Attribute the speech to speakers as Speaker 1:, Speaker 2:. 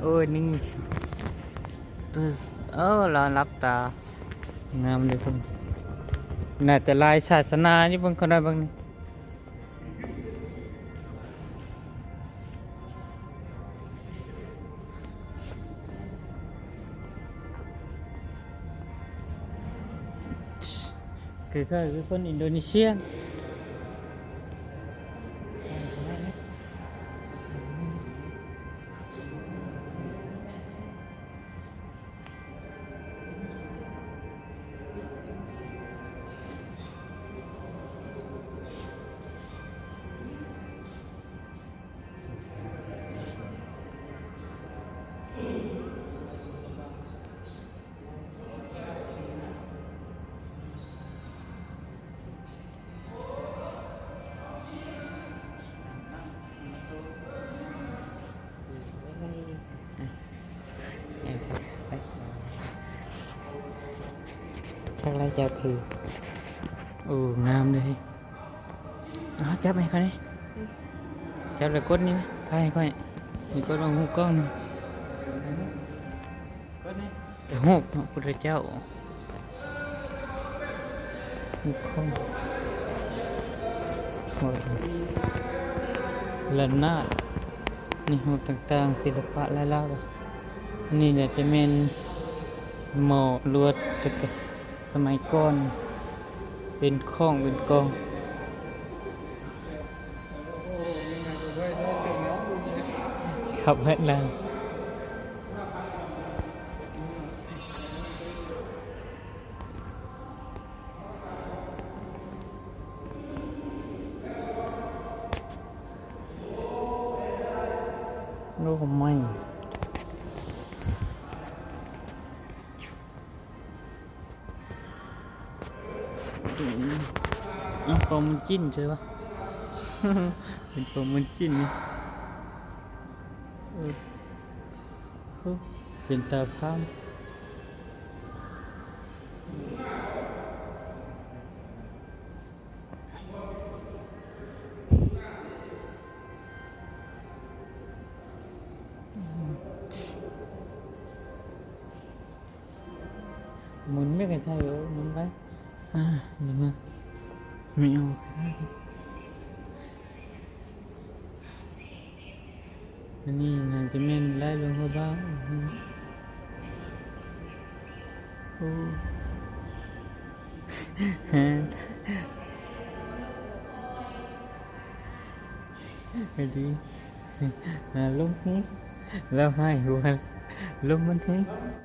Speaker 1: โอ้ยนิ่งตัวเรารับตางามเลยคุณน่าจะลายศาสนาอยู่บางคนได้บางนี่คือคนอินโดนีเซียchắc là chào thử ngam đây đó chấp này coi đi chấp là cốt đi thay coi thì có đồng hộp con này hộp của trời cháu không lần nátนี่หมดต่างๆศิลปะลายลาวนี่เนี่ยจะเป็นหมอลวดตึกสมัยก่อนเป็นข้องเป็นกองขับให้แรงโลกไม่ปอมันจิ้นใช่ปะ เป็นปอมันจิ้นนี่เป็นตาพามหมุนไม่กันใช่เหรอหมุนไปอย่างเงี้ยไม่เอาอันนี้น่าจะเม่นไล่ลงหัวบ้างโอ้ฮะดีลมแล้วให้หัวลมมันให้